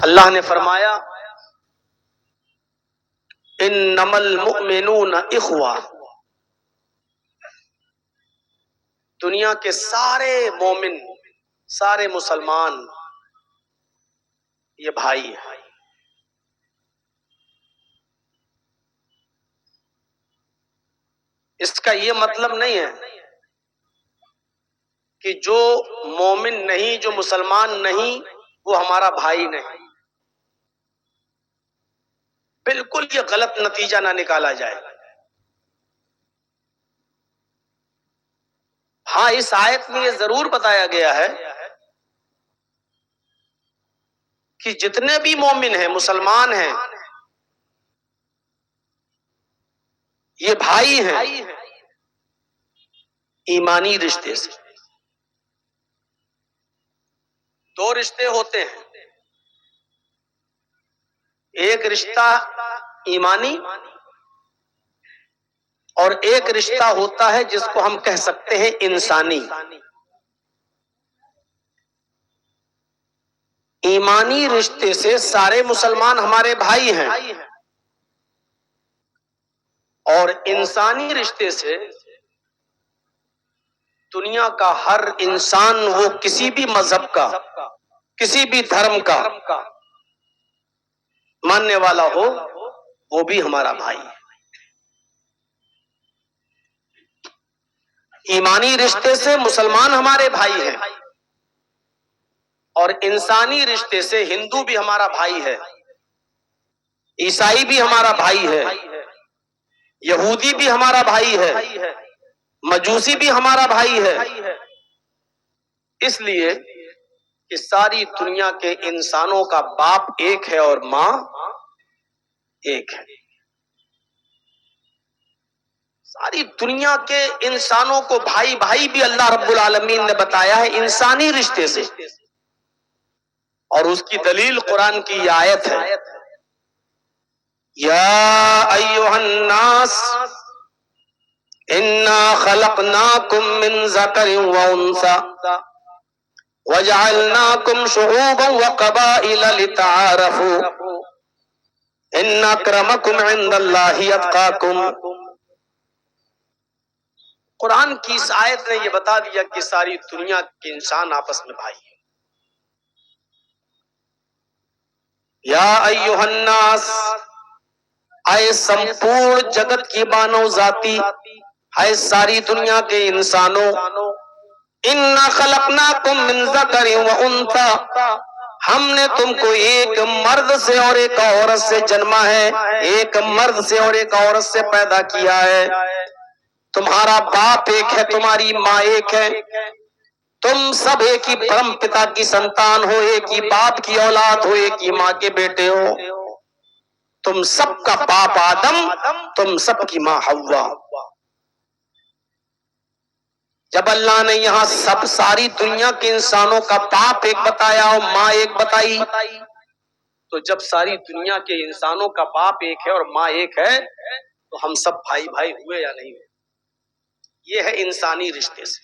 اللہ نے فرمایا انما المؤمنون اخوہ، دنیا کے سارے مومن، سارے مسلمان یہ بھائی ہیں۔ اس کا یہ مطلب نہیں ہے کہ جو مومن نہیں، جو مسلمان نہیں، وہ ہمارا بھائی نہیں۔ بالکل یہ غلط نتیجہ نہ نکالا جائے۔ ہاں، اس آیت میں یہ ضرور بتایا گیا ہے کہ جتنے بھی مومن ہیں، مسلمان ہیں، یہ بھائی ہیں ایمانی رشتے سے۔ دو رشتے ہوتے ہیں، ایک رشتہ ایمانی اور ایک رشتہ ہوتا ہے جس کو ہم کہہ سکتے ہیں انسانی۔ ایمانی رشتے سے سارے مسلمان ہمارے بھائی ہیں، اور انسانی رشتے سے دنیا کا ہر انسان، وہ کسی بھی مذہب کا، کسی بھی دھرم کا ماننے والا ہو، وہ بھی ہمارا بھائی ہے۔ ایمانی رشتے سے مسلمان ہمارے بھائی ہیں، اور انسانی رشتے سے ہندو بھی ہمارا بھائی ہے، عیسائی بھی ہمارا بھائی ہے، یہودی بھی ہمارا بھائی ہے، مجوسی بھی ہمارا بھائی ہے۔ اس لیے کہ ساری دنیا کے انسانوں کا باپ ایک ہے اور ماں ایک ہے۔ ساری دنیا کے انسانوں کو بھائی بھائی بھی اللہ رب العالمین نے بتایا ہے انسانی رشتے سے، اور اس کی دلیل قرآن کی یہ آیت ہے، یا ایھا الناس انا خلقناکم من ذکر وانثی وجعلناکم شعوبا وقبائل لتعارفوا ان اکرمکم عند اللہ اتقاکم۔ قرآن کی اس آیت نے یہ بتا دیا کہ ساری دنیا کے انسان آپس میں بھائی ہیں۔ یا ایھا الناس، اے سمپورن جگت کی بانو ذاتی، اے ساری دنیا کے انسانوں، انا خلقناکم من ذکر وانثی، ہم نے تم کو ایک مرد سے اور ایک عورت سے جنما ہے، ایک مرد سے اور ایک عورت سے پیدا کیا ہے۔ تمہارا باپ ایک ہے، تمہاری ماں ایک ہے، تم سب ایک ہی پرم پتا کی سنتان ہو، ایک ہی باپ کی اولاد ہو، ایک ہی ماں کے بیٹے ہو۔ تم سب کا باپ آدم، تم سب کی ماں حوا۔ جب اللہ نے یہاں ساری دنیا کے انسانوں کا باپ ایک بتایا اور ماں ایک بتائی، تو جب ساری دنیا کے انسانوں کا باپ ایک ہے اور ماں ایک ہے، تو ہم سب بھائی بھائی ہوئے یا نہیں ہوئے؟ یہ ہے انسانی رشتے سے۔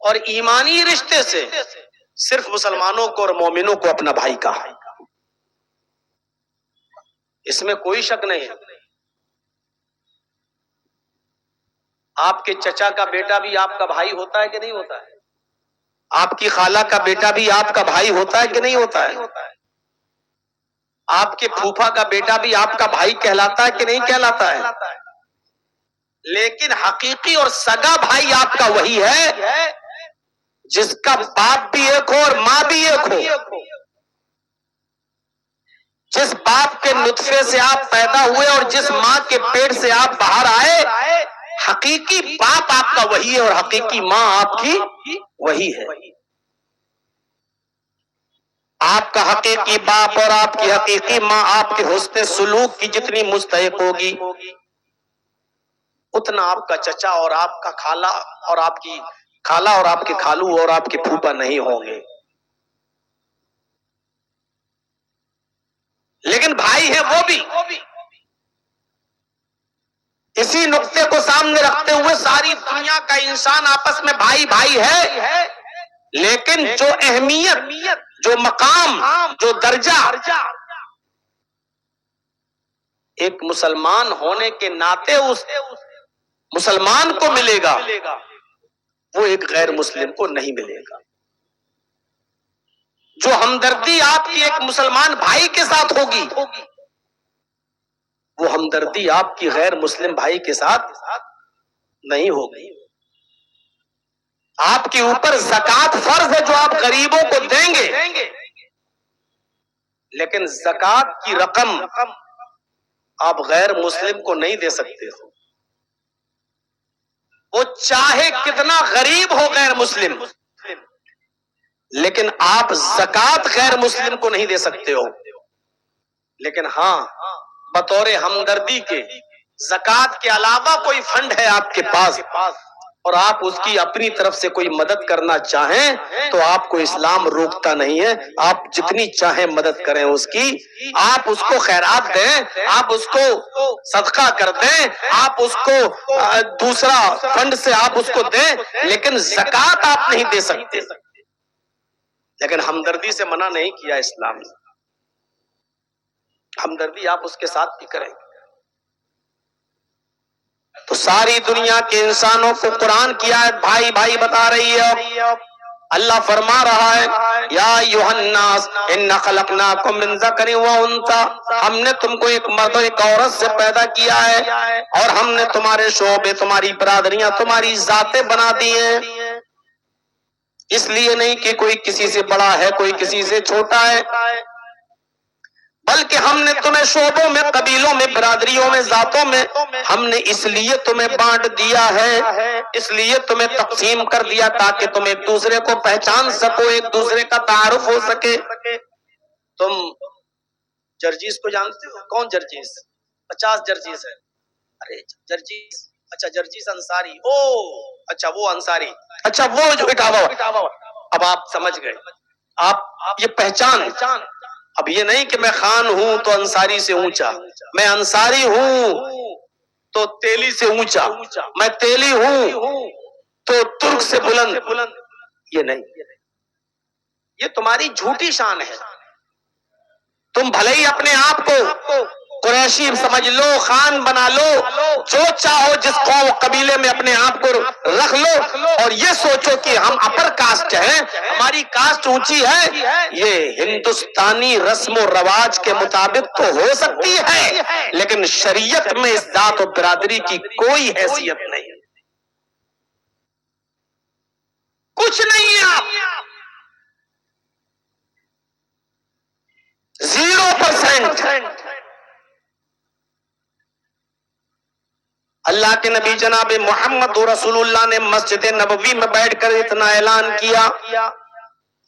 اور ایمانی رشتے سے صرف مسلمانوں کو اور مومنوں کو اپنا بھائی کہا، اس میں کوئی شک نہیں ہے۔ آپ کے چچا کا بیٹا بھی آپ کا بھائی ہوتا ہے کہ نہیں ہوتا ہے؟ آپ کی خالہ کا بیٹا بھی آپ کا بھائی ہوتا ہے کہ نہیں ہوتا ہے؟ آپ کے پھوپھا کا بیٹا بھی آپ کا بھائی کہلاتا ہے کہ نہیں کہلاتا ہے؟ لیکن حقیقی اور سگا بھائی آپ کا وہی ہے جس کا باپ بھی ایک ہو اور ماں بھی ایک ہو۔ جس باپ کے نطفے سے آپ پیدا ہوئے اور جس ماں کے پیٹ سے آپ باہر آئے، حقیقی باپ آپ کا وہی ہے اور حقیقی ماں آپ کی وہی ہے۔ آپ کا حقیقی باپ اور آپ کی حقیقی ماں آپ کے حسن سلوک کی جتنی مستحق ہوگی، اتنا آپ کا چچا اور آپ کا خالہ اور آپ کی خالہ اور آپ کے خالو اور آپ کے پھوپا نہیں ہوں گے۔ لیکن بھائی ہیں وہ بھی۔ اسی نقطے کو سامنے رکھتے ہوئے ساری دنیا کا انسان آپس میں بھائی بھائی ہے، لیکن جو اہمیت، جو مقام، جو درجہ ایک مسلمان ہونے کے ناطے اس مسلمان کو ملے گا، وہ ایک غیر مسلم کو نہیں ملے گا۔ جو ہمدردی آپ کی ایک مسلمان بھائی کے ساتھ ہوگی، وہ ہمدردی آپ کی غیر مسلم بھائی کے ساتھ نہیں ہوگی۔ آپ کے اوپر زکوٰۃ فرض ہے جو آپ غریبوں کو دیں گے، لیکن زکوٰۃ کی رقم آپ غیر مسلم کو نہیں دے سکتے ہو، وہ چاہے کتنا غریب ہو غیر مسلم، لیکن آپ زکوٰۃ غیر مسلم کو نہیں دے سکتے ہو۔ لیکن ہاں، بطور ہمدردی کے زکوٰۃ کے علاوہ کوئی فنڈ ہے آپ کے پاس اور آپ اس کی اپنی طرف سے کوئی مدد کرنا چاہیں تو آپ کو اسلام روکتا نہیں ہے، آپ جتنی چاہیں مدد کریں اس کی، آپ اس کو خیرات دیں، آپ اس کو صدقہ کر دیں، آپ اس کو دوسرا فنڈ سے آپ اس کو دیں، لیکن زکوٰۃ آپ نہیں دے سکتے۔ لیکن ہمدردی سے منع نہیں کیا اسلام نے، ہمدردی آپ اس کے ساتھ بھی کریں۔ تو ساری دنیا کے انسانوں کو قرآن کی آیت بھائی بھائی بتا رہی ہے۔ اللہ فرما رہا ہے یا ایھا الناس انا خلقناکم من ذکر و انثی، ہم نے تم کو ایک مرد اور ایک عورت سے پیدا کیا ہے اور ہم نے تمہارے شعبے، تمہاری برادریاں، تمہاری ذاتیں بنا دی ہیں، اس لیے نہیں کہ کوئی کسی سے بڑا ہے، کوئی کسی سے چھوٹا ہے، بلکہ ہم نے تمہیں شعبوں میں، قبیلوں میں، برادریوں میں، ذاتوں میں ہم نے اس لیے تمہیں بانٹ دیا ہے، اس لیے تمہیں تقسیم کر دیا تاکہ تم ایک دوسرے کو پہچان سکو، ایک دوسرے کا تعارف ہو سکے۔ تم جرجیز کو جانتے ہو؟ کون جرجیز؟ 50 جرجیز ہے۔ ارے جرجیز، اچھا جرجیز انصاری، او اچھا وہ انصاری، اچھا وہ جو اٹاوا، اب آپ سمجھ گئے، آپ یہ پہچان۔ اب یہ نہیں کہ میں خان ہوں تو انصاری سے اونچا، میں انصاری ہوں تو تیلی سے اونچا، میں تیلی ہوں تو ترک سے بلند، یہ نہیں، یہ تمہاری جھوٹی شان ہے۔ تم بھلے ہی اپنے آپ کو قریشی سمجھ لو، خان بنا لو، جو چاہو جس قوم قبیلے میں اپنے آپ کو رکھ لو، اور یہ سوچو کہ ہم اپر کاسٹ ہیں، ہماری کاسٹ اونچی ہے، یہ ہندوستانی رسم و رواج کے مطابق تو ہو سکتی ہے، لیکن شریعت میں اس ذات و برادری کی کوئی حیثیت نہیں، کچھ نہیں ہے، آپ 0%۔ اللہ کے نبی جناب محمد رسول اللہ نے مسجد نبوی میں بیٹھ کر اتنا اعلان کیا،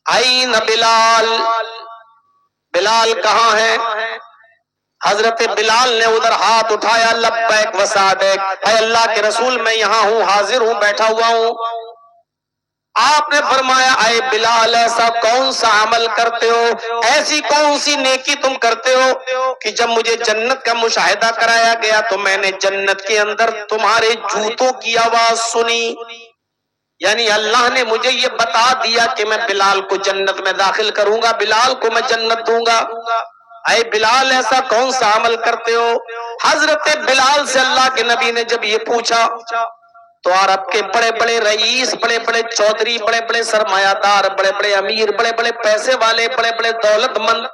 این بلال، بلال کہاں ہے؟ حضرت بلال نے ادھر ہاتھ اٹھایا، لبیک وسعدیک، اے اللہ کے رسول میں یہاں ہوں، حاضر ہوں، بیٹھا ہوا ہوں۔ آپ نے فرمایا اے بلال ایسا کون سا عمل کرتے ہو، ایسی کون سی نیکی تم کرتے ہو کہ جب مجھے جنت کا مشاہدہ کرایا گیا تو میں نے جنت کے اندر تمہارے جوتوں کی آواز سنی، یعنی اللہ نے مجھے یہ بتا دیا کہ میں بلال کو جنت میں داخل کروں گا، بلال کو میں جنت دوں گا۔ اے بلال ایسا کون سا عمل کرتے ہو؟ حضرت بلال سے اللہ کے نبی نے جب یہ پوچھا تو عرب کے بڑے بڑے رئیس، بڑے بڑے چودھری، بڑے بڑے سرمایہ دار، بڑے بڑے امیر، بڑے بڑے پیسے والے، بڑے بڑے دولت مند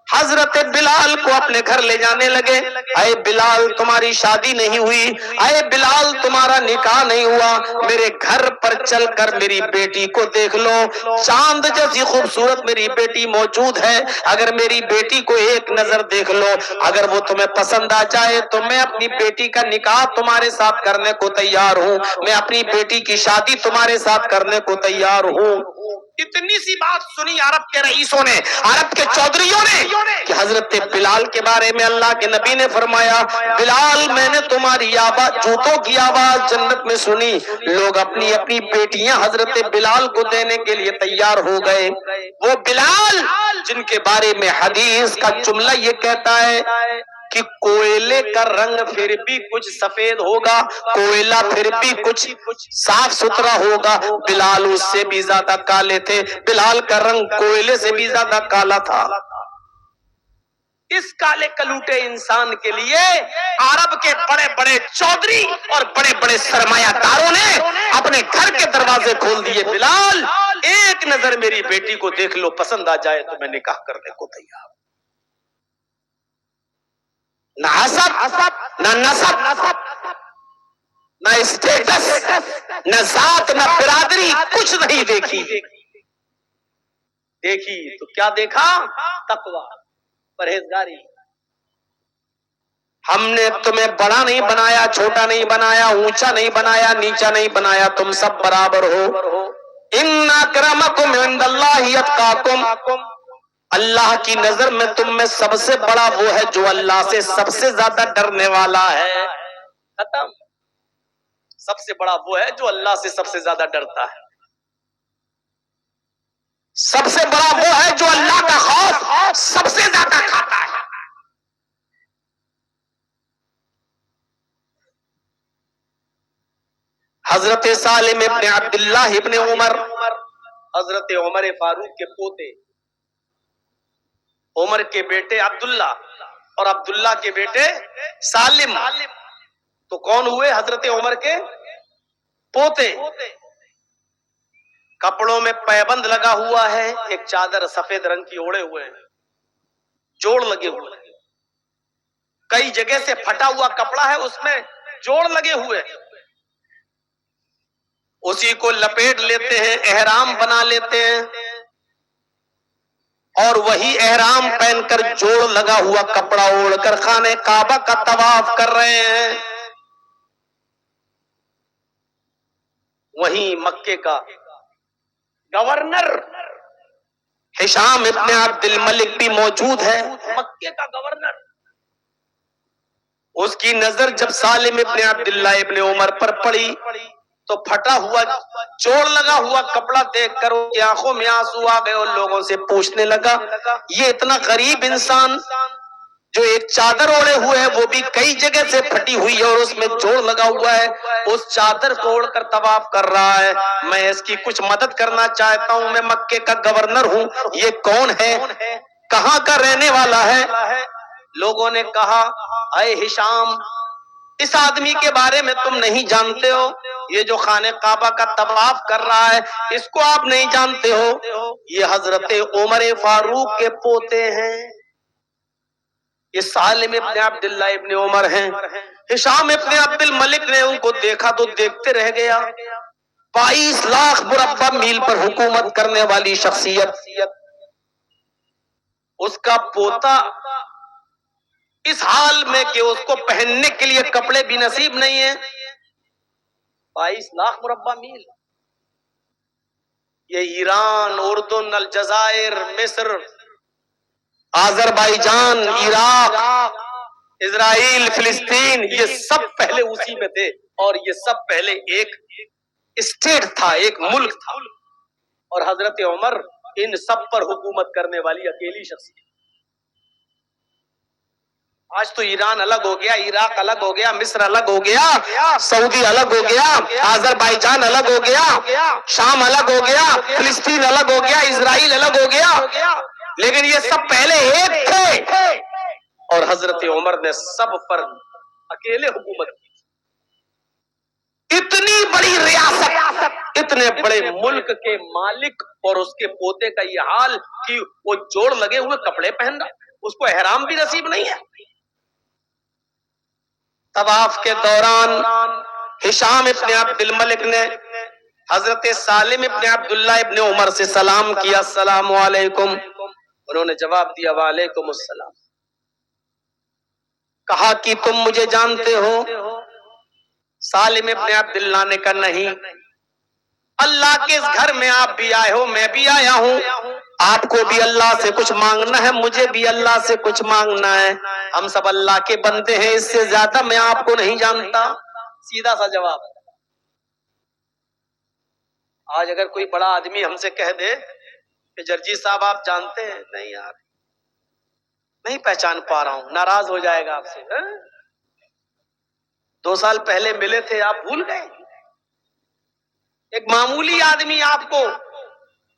حضرت بلال کو اپنے گھر لے جانے لگے۔ اے بلال تمہاری شادی نہیں ہوئی، اے بلال تمہارا نکاح نہیں ہوا، میرے گھر پر چل کر میری بیٹی کو دیکھ لو، چاند جیسی خوبصورت میری بیٹی موجود ہے، اگر میری بیٹی کو ایک نظر دیکھ لو، اگر وہ تمہیں پسند آ جائے تو میں اپنی بیٹی کا نکاح تمہارے ساتھ کرنے کو تیار ہوں، میں اپنی بیٹی کی شادی تمہارے ساتھ کرنے کو تیار ہوں۔ اتنی سی بات سنی عرب کے رئیسوں نے، عرب کے چودھریوں نے کہ حضرت بلال کے بارے میں اللہ کے نبی نے فرمایا بلال میں نے تمہاری آواز، جوتوں کی آواز جنت میں سنی، لوگ اپنی اپنی بیٹیاں حضرت بلال کو دینے کے لیے تیار ہو گئے۔ وہ بلال جن کے بارے میں حدیث کا جملہ یہ کہتا ہے کہ کوئلے کا رنگ پھر بھی کچھ سفید ہوگا، کوئلہ پھر بھی کچھ صاف ستھرا ہوگا، بلال اس سے بھی زیادہ کالے تھے، بلال کا رنگ کوئلے سے بھی زیادہ کالا تھا۔ اس کالے کلوٹے انسان کے لیے عرب کے بڑے بڑے چودھری اور بڑے بڑے سرمایہ داروں نے اپنے گھر کے دروازے کھول دیے، بلال ایک نظر میری بیٹی کو دیکھ لو، پسند آ جائے تو میں نکاح کرنے کو تیار۔ نہ حسب نہ نسب نہ اسٹیٹس نہ ذات نہ برادری، کچھ نہیں دیکھی۔ دیکھی تو کیا دیکھا؟ تقویٰ، پرہیزگاری۔ ہم نے تمہیں بڑا نہیں بنایا، چھوٹا نہیں بنایا، اونچا نہیں بنایا، نیچا نہیں بنایا، تم سب برابر ہو۔ ان اکرمکم عند اللہ اتقاکم، اللہ کی نظر میں تم میں سب سے بڑا وہ ہے جو اللہ سے سب سے زیادہ ڈرنے والا ہے۔ ختم۔ سب سے بڑا وہ ہے جو اللہ سے سب سے زیادہ ڈرتا ہے، سب سے بڑا وہ ہے جو اللہ کا خوف سب سے زیادہ کھاتا ہے۔ حضرت سالم ابن عبداللہ ابن عمر، حضرت عمر فاروق کے پوتے، عمر کے بیٹے عبداللہ اور عبداللہ کے بیٹے سالم، تو کون ہوئے؟ حضرت عمر کے پوتے۔ کپڑوں میں پیبند لگا ہوا ہے، ایک چادر سفید رنگ کی اوڑے ہوئے ہیں، جوڑ لگے ہوئے ہیں، کئی جگہ سے پھٹا ہوا کپڑا ہے، اس میں جوڑ لگے ہوئے ہیں، اسی کو لپیٹ لیتے ہیں، احرام بنا لیتے ہیں، اور وہی احرام پہن کر جوڑ لگا ہوا کپڑا اوڑھ کر خانہ کعبہ کا طواف کر رہے ہیں۔ وہیں مکے کا گورنر ہشام ابن عبد الملک بھی موجود ہے، مکے کا گورنر۔ اس کی نظر جب سالم ابن عبداللہ ابن عمر پر پڑی تو پھٹا ہوا جوڑ لگا ہوا کپڑا دیکھ کر ان کی آنکھوں میں آنسو آ گئے، اور لوگوں سے پوچھنے لگا، یہ اتنا غریب انسان جو ایک چادر اوڑے ہوئے ہے، وہ بھی کئی جگہ سے پھٹی ہوئی ہے اور اس میں جوڑ لگا ہوا ہے، اس چادر کو اوڑھ کر طواف کر رہا ہے، میں اس کی کچھ مدد کرنا چاہتا ہوں، میں مکے کا گورنر ہوں، یہ کون ہے، کہاں کا رہنے والا ہے؟ لوگوں نے کہا، اے ہشام، اس آدمی کے بارے میں تم نہیں جانتے ہو، یہ جو خانہ کعبہ کا طواف کر رہا ہے اس کو آپ نہیں جانتے ہو، یہ حضرت عمر فاروق کے پوتے ہیں، یہ سالم ابن عبداللہ ابن عمر ہیں۔ ہشام ابن عبد الملک نے ان کو دیکھا تو دیکھتے رہ گیا، 22 لاکھ مربع میل پر حکومت کرنے والی شخصیت، اس کا پوتا اس حال میں کہ اس کو پہننے کے لیے کپڑے بھی نصیب نہیں ہیں، 22 لاکھ مربع میل، یہ ایران، اردن، الجزائر، مصر، آذربائیجان، عراق، اسرائیل، فلسطین، یہ سب پہلے اسی میں تھے، اور یہ سب پہلے ایک اسٹیٹ تھا، ایک ملک تھا، اور حضرت عمر ان سب پر حکومت کرنے والی اکیلی شخصیت۔ آج تو ایران الگ ہو گیا، عراق الگ ہو گیا، مصر الگ ہو گیا، سعودی الگ ہو گیا، آذربائیجان الگ ہو گیا، شام الگ ہو گیا، فلسطین الگ ہو گیا، اسرائیل الگ ہو گیا، لیکن یہ سب پہلے ایک تھے، اور حضرت عمر نے سب پر اکیلے حکومت کی۔ اتنی بڑی ریاست، اتنے بڑے ملک کے مالک اور اس کے پوتے کا یہ حال کہ وہ جوڑ لگے ہوئے کپڑے پہن رہا، اس کو احرام بھی نصیب نہیں ہے۔ طواف کے دوران ہشام ابن عبد الملک نے حضرت سالم ابن عبداللہ ابن عمر سے سلام کیا، السلام علیکم، انہوں نے جواب دیا وعلیکم السلام۔ کہا کہ تم مجھے جانتے ہو؟ سالم ابن عبداللہ نے کہا نہیں، اللہ کے اس گھر میں آپ بھی آئے ہو، میں بھی آیا ہوں، آپ کو بھی اللہ سے کچھ مانگنا ہے، مجھے بھی اللہ سے کچھ مانگنا ہے، ہم سب اللہ کے بندے ہیں، اس سے زیادہ میں آپ کو نہیں جانتا، سیدھا سا جواب ہے۔ آج اگر کوئی بڑا آدمی ہم سے کہہ دے کہ جرجی صاحب آپ جانتے ہیں، نہیں یار، نہیں پہچان پا رہا ہوں، ناراض ہو جائے گا آپ سے. 2 سال پہلے ملے تھے، آپ بھول گئے؟ ایک معمولی آدمی آپ کو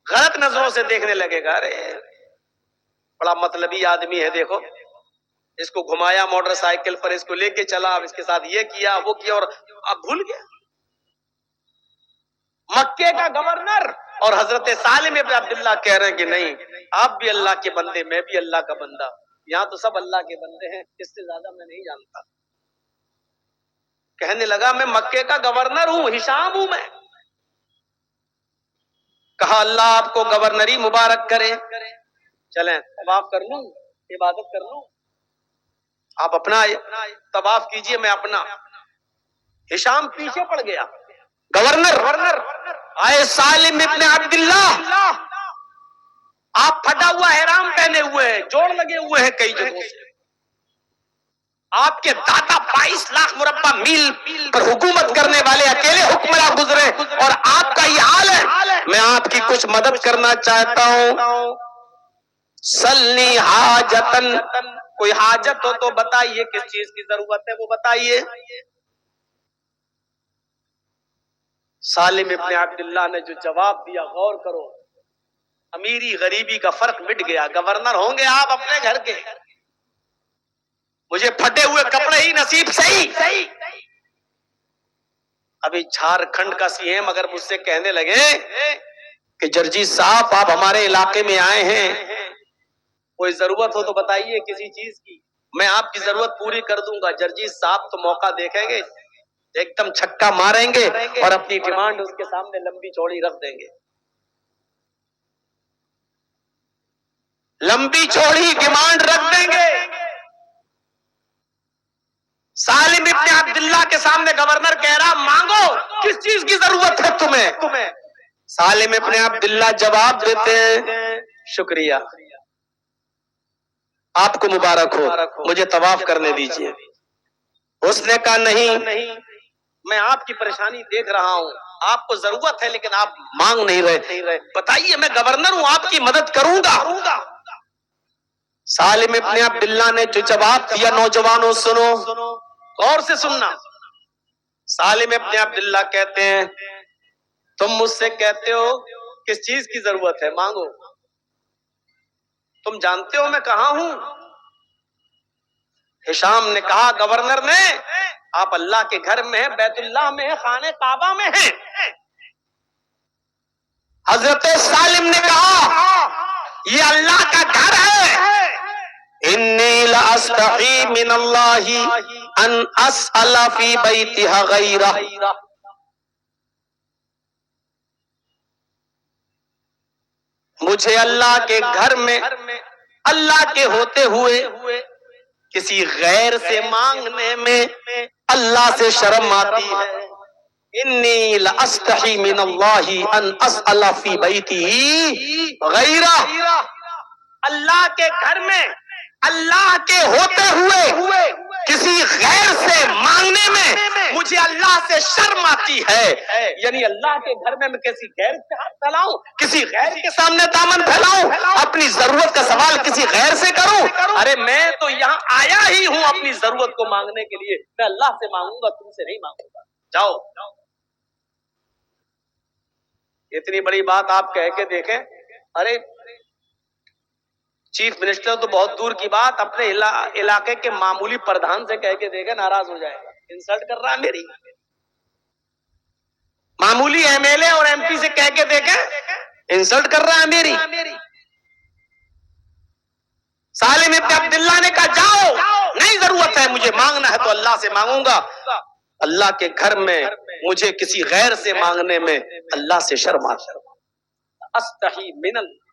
غلط نظروں سے دیکھنے لگے گا، ارے بڑا مطلبی آدمی ہے، دیکھو اس کو گھمایا موٹر سائیکل پر، اس کو لے کے چلا، اب اس کے ساتھ یہ کیا وہ کیا، اور آپ بھول گئے. مکے کا گورنر اور حضرت سالم ابن عبداللہ کہہ رہے ہیں کہ نہیں، آپ بھی اللہ کے بندے، میں بھی اللہ کا بندہ، یہاں تو سب اللہ کے بندے ہیں، اس سے زیادہ میں نہیں جانتا. کہنے لگا میں مکے کا گورنر ہوں، ہشام ہوں میں. کہا اللہ آپ کو گورنری مبارک کرے، چلیں طواف کر لوں، عبادت کر لوں. آپ اپنا طواف کیجئے، میں اپنا. ہشام پیچھے پڑ گیا. گورنر آئے سالم ابن عبداللہ، آپ پھٹا ہوا احرام پہنے ہوئے ہیں، جوڑ لگے ہوئے ہیں کئی جگہوں سے، آپ کے دادا 22 لاکھ مربع میل پر حکومت کرنے والے اکیلے حکمراں گزرے اور آپ کا یہ حال ہے. میں آپ کی کچھ مدد کرنا چاہتا ہوں. سلنی حاجتن، کوئی حاجت ہو تو بتائیے، کس چیز کی ضرورت ہے وہ بتائیے. سالم ابن عبداللہ نے جو جواب دیا، غور کرو، امیری غریبی کا فرق مٹ گیا. گورنر ہوں گے آپ اپنے گھر کے، مجھے پھٹے ہوئے کپڑے ہی نصیب صحیح. ابھی جھارکھنڈ کا سی ایم اگر مجھ سے کہنے لگے کہ جرجیت صاحب آپ ہمارے علاقے میں آئے ہیں، کوئی ضرورت ہو تو بتائیے کسی چیز کی، میں آپ کی ضرورت پوری کر دوں گا. جرجیت صاحب تو موقع دیکھیں گے، ایک دم چھکا ماریں گے اور اپنی ڈیمانڈ اس کے سامنے لمبی چوڑی رکھ دیں گے. لمبی چوڑی ڈیمانڈ رکھ دیں گے. سالم ابن عبداللہ کے سامنے گورنر کہہ رہا مانگو، کس چیز کی ضرورت ہے تمہیں؟ سالم ابن عبداللہ جواب دیتے ہیں شکریہ، آپ کو مبارک ہو، مجھے طواف کرنے دیجئے. اس نے کہا نہیں، میں آپ کی پریشانی دیکھ رہا ہوں، آپ کو ضرورت ہے لیکن آپ مانگ نہیں رہے، بتائیے میں گورنر ہوں، آپ کی مدد کروں گا. سالم ابن عبداللہ نے جو جواب دیا، نوجوانوں سنو، غور سے سننا. سالم ابن عبداللہ کہتے ہیں تم مجھ سے کہتے ہو کس چیز کی ضرورت ہے، مانگو، تم جانتے ہو میں کہاں ہوں؟ ہشام نے کہا گورنر نے، آپ اللہ کے گھر میں ہیں، بیت اللہ میں ہیں، خانہ کعبہ میں ہیں. حضرت سالم نے کہا یہ اللہ کا گھر ہے، انی لاستحی من اللہ ان اسأل فی بیتہا غیرہ. مجھے اللہ کے گھر میں اللہ کے ہوتے ہوئے کسی غیر سے مانگنے میں اللہ سے شرم آتی ہے. انی لاستحی من اللہ ان اسأل فی بیتہ غیرہ. اللہ کے گھر میں اللہ کے ہوتے ہوئے کسی غیر سے مانگنے میں مجھے اللہ سے شرم آتی ہے. یعنی اللہ کے گھر میں کسی غیر سے ہاتھ پھیلاؤں، کسی غیر کے سامنے دامن پھیلاؤں، اپنی ضرورت کا سوال کسی غیر سے کروں؟ ارے میں تو یہاں آیا ہی ہوں اپنی ضرورت کو مانگنے کے لیے، میں اللہ سے مانگوں گا، تم سے نہیں مانگوں گا. جاؤ. اتنی بڑی بات آپ کہہ کے دیکھیں. ارے چیف منسٹر تو بہت دور کی بات، اپنے علاقے کے معمولی پردھان سے کہہ کے دیکھیں، ناراض ہو جائے گا. انسلٹ کر رہا ہے میری. معمولی ایم ایل اے اور ایم پی سے کہہ کے دیکھیں، انسلٹ کر رہا ہے میری. سالم ابن عبداللہ نے کہا جاؤ، نہیں ضرورت ہے، مجھے مانگنا ہے تو اللہ سے مانگوں گا، اللہ کے گھر میں مجھے کسی غیر سے مانگنے میں اللہ سے شرم آتی ہے. استحی من اللہ.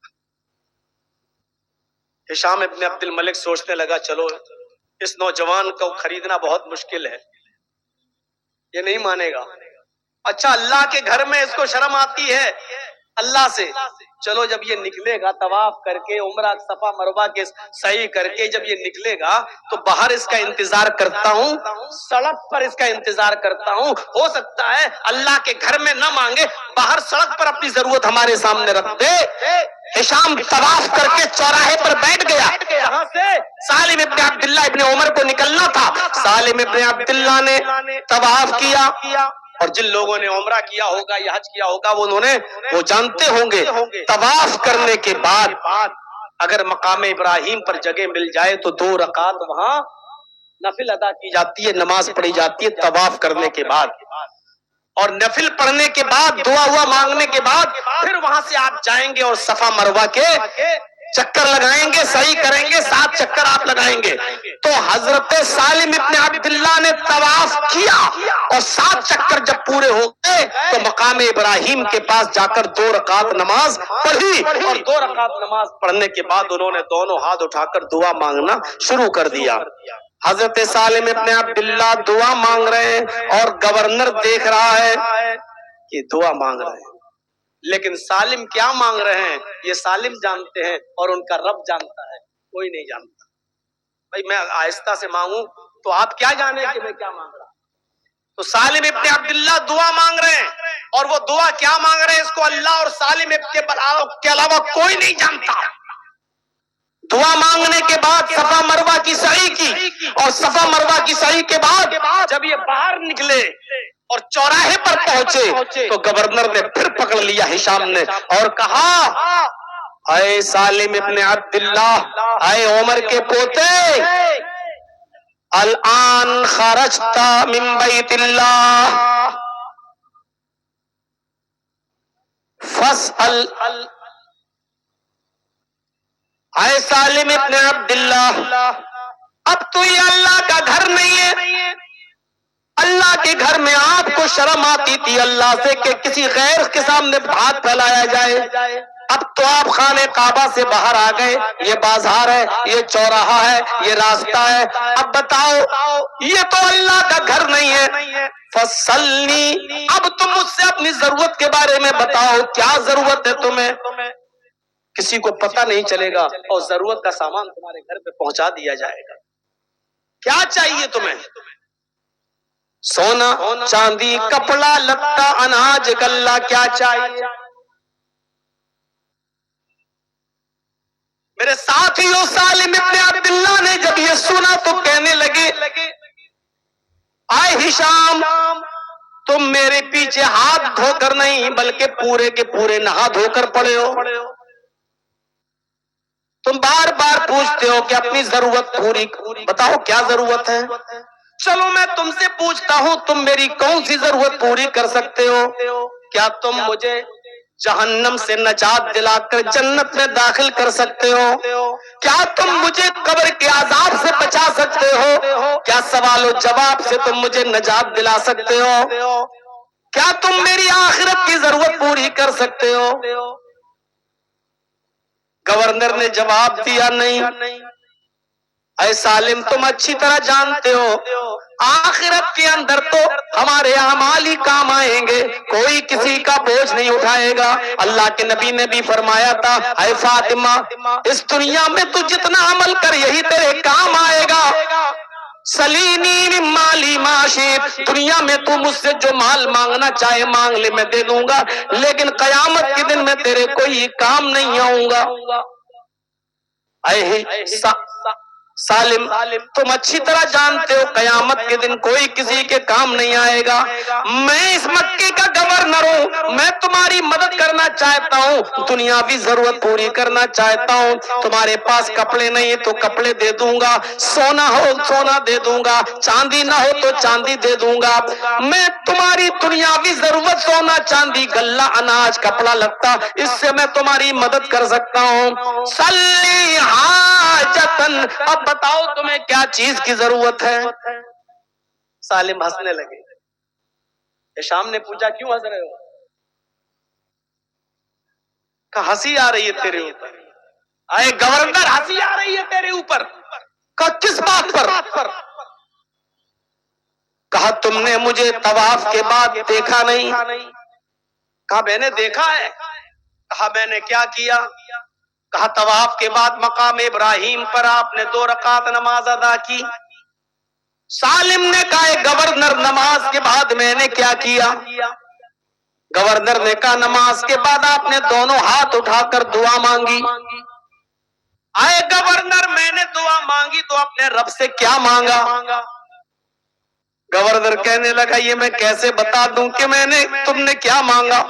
ہشام ابن عبد الملک سوچنے لگا چلو اس نوجوان کو خریدنا بہت مشکل ہے، یہ نہیں مانے گا. اچھا اللہ کے گھر میں اس کو شرم آتی ہے اللہ سے، چلو جب یہ نکلے گا طواف کر کے، عمرہ صفا مروہ کے صحیح کر کے جب یہ نکلے گا تو باہر اس کا انتظار کرتا ہوں، سڑک پر اس کا انتظار کرتا ہوں. ہو سکتا ہے اللہ کے گھر میں نہ مانگے، باہر سڑک پر اپنی ضرورت ہمارے سامنے رکھ دے. ہشام طواف کر کے چوراہے پر بیٹھ گیا. یہاں سے سالم ابن عبداللہ ابن عمر کو نکلنا تھا. سالم ابن عبداللہ نے طواف کیا، اور جن لوگوں نے عمرہ کیا ہوگا یا حج کیا ہوگا وہ جانتے ہوں گے طواف کرنے کے بعد اگر مقام ابراہیم پر جگہ مل جائے تو 2 رکعت وہاں نفل ادا کی جاتی ہے، نماز پڑھی جاتی ہے طواف کرنے کے بعد. اور نفل پڑھنے کے بعد دعا ہوا مانگنے کے بعد پھر وہاں سے آپ جائیں گے اور صفا مروہ کے چکر لگائیں گے، صحیح کریں گے، 7 چکر آپ لگائیں گے. تو حضرت سالم ابن عبداللہ نے طواف کیا اور 7 چکر جب پورے ہو گئے تو مقام ابراہیم کے پاس جا کر 2 رکعت نماز پڑھی، اور 2 رکعت نماز پڑھنے کے بعد انہوں نے دونوں ہاتھ اٹھا کر دعا مانگنا شروع کر دیا. حضرت سالم ابن عبداللہ دعا مانگ رہے ہیں اور گورنر دیکھ رہا ہے کہ دعا مانگ رہے ہیں، لیکن سالم کیا مانگ رہے ہیں یہ سالم جانتے ہیں اور ان کا رب جانتا ہے، کوئی نہیں جانتا. بھائی میں آہستہ سے مانگوں تو آپ کیا جانے کہ میں کیا مانگ رہا ہوں. تو سالم ابن عبداللہ دعا مانگ رہے ہیں، اور وہ دعا کیا مانگ رہے ہیں اس کو اللہ اور سالم کے علاوہ کوئی نہیں جانتا. دعا مانگنے کے بعد صفا مروہ کی سعی کی، اور صفا مروہ کی سعی کے بعد جب یہ باہر نکلے اور چوراہے پر پہنچے تو گورنر نے پھر پکڑ لیا ہشام نے اور کہا اے سالم ابن عبداللہ، اے عمر کے پوتے، الان خرجت من بیت اللہ فاسأل. اے سالم ابن عبداللہ، اب تو یہ اللہ کا گھر نہیں ہے. اللہ کے گھر میں آپ کو شرم آتی تھی اللہ سے کہ کسی غیر کے سامنے ہاتھ پھیلایا جائے. اب تو آپ خانہ کعبہ سے باہر آ گئے، یہ بازار ہے، یہ چوراہا ہے، یہ راستہ ہے. اب بتاؤ یہ تو اللہ کا گھر نہیں ہے. فصلنی، اب تم مجھ سے اپنی ضرورت کے بارے میں بتاؤ، کیا ضرورت ہے تمہیں؟ کسی کو پتہ نہیں چلے گا اور ضرورت کا سامان تمہارے گھر پہ پہنچا دیا جائے گا. کیا چاہیے تمہیں؟ سونا چاندی کپڑا لتا اناج غلہ، کیا چاہیے؟ میرے ساتھیوں سالم ابن عبداللہ نے جب یہ سنا تو کہنے لگے اے ہشام، تم میرے پیچھے ہاتھ دھو کر نہیں بلکہ پورے کے پورے نہا دھو کر پڑے ہو. تم بار بار پوچھتے ہو کہ اپنی ضرورت پوری بتاؤ، کیا ضرورت ہے؟ چلو میں تم سے پوچھتا ہوں، تم میری کون سی ضرورت پوری کر سکتے ہو؟ کیا تم مجھے جہنم سے نجات دلا کر جنت میں داخل کر سکتے ہو؟ کیا تم مجھے قبر کے عذاب سے بچا سکتے ہو؟ کیا سوال و جواب سے تم مجھے نجات دلا سکتے ہو؟ کیا تم میری آخرت کی ضرورت پوری کر سکتے ہو؟ گورنر نے جواب دیا نہیں. اے سالم، تم اچھی طرح جانتے ہو آخرت کے اندر تو ہمارے اعمال ہی کام آئیں گے، کوئی کسی کا بوجھ نہیں اٹھائے گا. اللہ کے نبی نے بھی فرمایا تھا اے فاطمہ، اس دنیا میں تو جتنا عمل کر یہی تیرے کام آئے گا. سلینی من مالی ما شئت، دنیا میں تو مجھ سے جو مال مانگنا چاہے مانگ لے، میں دے دوں گا، لیکن قیامت کے دن میں تیرے کوئی کام نہیں آؤں گا. اے سالم، تم اچھی طرح جانتے ہو قیامت کے دن کوئی کسی کے کام نہیں آئے گا. میں اس مکے کا گورنر ہوں، میں تمہاری مدد کرنا چاہتا ہوں، دنیاوی ضرورت پوری کرنا چاہتا ہوں. تمہارے پاس کپڑے نہیں تو کپڑے دے دوں گا، سونا ہو سونا دے دوں گا، چاندی نہ ہو تو چاندی دے دوں گا. میں تمہاری دنیاوی ضرورت سونا چاندی غلہ اناج کپڑا لتا، اس سے میں تمہاری مدد کر سکتا ہوں. صلی حاجتن، اب بتاؤ تمہیں کیا چیز کی ضرورت ہے؟ سالم ہنسنے لگے. ہشام نے پوچھا کیوں ہنس رہے ہو؟ کہا ہنسی آ رہی ہے تیرے اوپر. اے گورنر، ہنسی آ رہی ہے تیرے اوپر. کہا کس بات پر؟ کہا تم نے مجھے طواف کے بعد دیکھا نہیں. کہا میں نے دیکھا ہے. کہا میں نے کیا کیا؟ کہا طواف کے بعد مقام ابراہیم پر آپ نے 2 رکعت نماز ادا کی. سالم نے کہا گورنر، نماز کے بعد میں نے کیا کیا؟ گورنر نے کہا نماز کے بعد آپ نے دونوں ہاتھ اٹھا کر دعا مانگی. آئے گورنر میں نے دعا مانگی تو اپنے رب سے کیا مانگا؟ گورنر کہنے لگا یہ میں کیسے بتا دوں کہ تم نے کیا مانگا؟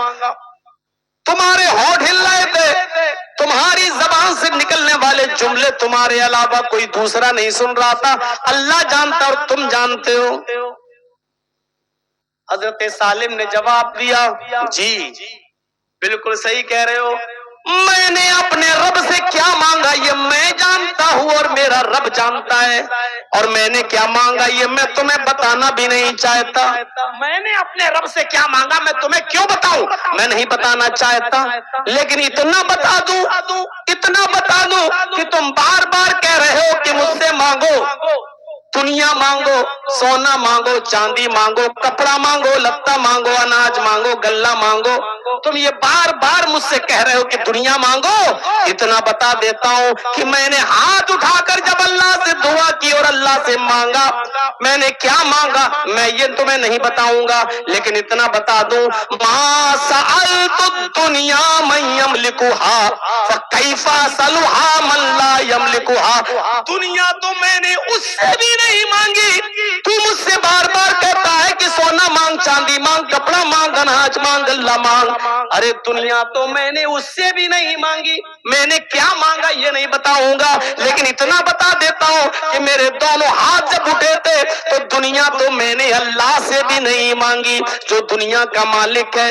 تمہارے ہونٹ ہل رہے تھے، تمہاری زبان سے نکلنے والے جملے تمہارے علاوہ کوئی دوسرا نہیں سن رہا تھا، اللہ جانتا اور تم جانتے ہو. حضرت سالم نے جواب دیا جی بالکل صحیح کہہ رہے ہو، میں نے اپنے رب سے کیا مانگا یہ میں جانتا ہوں اور میرا رب جانتا ہے، اور میں نے کیا مانگا یہ میں تمہیں بتانا بھی نہیں چاہتا. میں نے اپنے رب سے کیا مانگا میں تمہیں کیوں بتاؤں؟ میں نہیں بتانا چاہتا، لیکن اتنا بتا دوں کہ تم بار بار کہہ رہے ہو کہ مجھ سے مانگو، دنیا مانگو، سونا مانگو، چاندی مانگو، کپڑا مانگو، لتا مانگو، اناج مانگو، گلہ مانگو. تم یہ بار بار مجھ سے کہہ رہے ہو کہ دنیا مانگو. اتنا بتا دیتا ہوں کہ میں نے ہاتھ اٹھا کر جب اللہ سے دعا کی اور اللہ سے مانگا، میں نے کیا مانگا میں یہ تمہیں نہیں بتاؤں گا، لیکن اتنا بتا دوں ما سألت الدنیا من یملکها فکیف اسألها من لا یملکها. دنیا تو میں نے اس سے بھی نہیں مانگی، تو مجھ سے بار بار کہتا ہے کہ سونا مانگ، چاندی مانگ، کپڑا مانگ، اناج مانگ، اللہ مانگ. ارے دنیا تو میں نے اس سے بھی نہیں مانگی، میں نے کیا مانگا یہ نہیں بتاؤں گا، لیکن اتنا بتا دیتا ہوں کہ میرے دونوں ہاتھ جب اٹھے تھے تو دنیا تو میں نے اللہ سے بھی نہیں مانگی جو دنیا کا مالک ہے.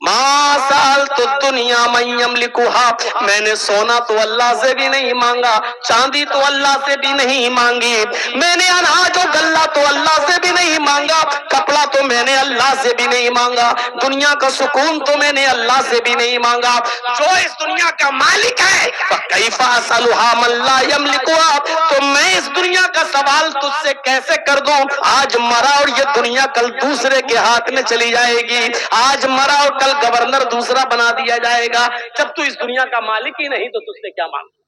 ما سألت الدنیا من یملکها، میں نے سونا تو اللہ سے بھی نہیں مانگا، چاندی تو اللہ سے بھی نہیں مانگی، میں نے اناج و غلہ تو اللہ سے بھی نہیں مانگا، کپڑا تو میں نے اللہ سے بھی نہیں مانگا، دنیا کا سکون تو میں نے اللہ سے بھی نہیں مانگا. جو اس دنیا کا مالک ہے فکیف اسألها من لا یملکها، تو میں اس دنیا کا سوال تجھ سے کیسے کر دوں؟ آج مرا اور یہ دنیا کل دوسرے کے ہاتھ میں چلی جائے گی، آج مرا اور کل گورنر دوسرا بنا دیا جائے گا. جب تو اس دنیا کا مالک ہی نہیں تو تجھ سے کیا مانگوں؟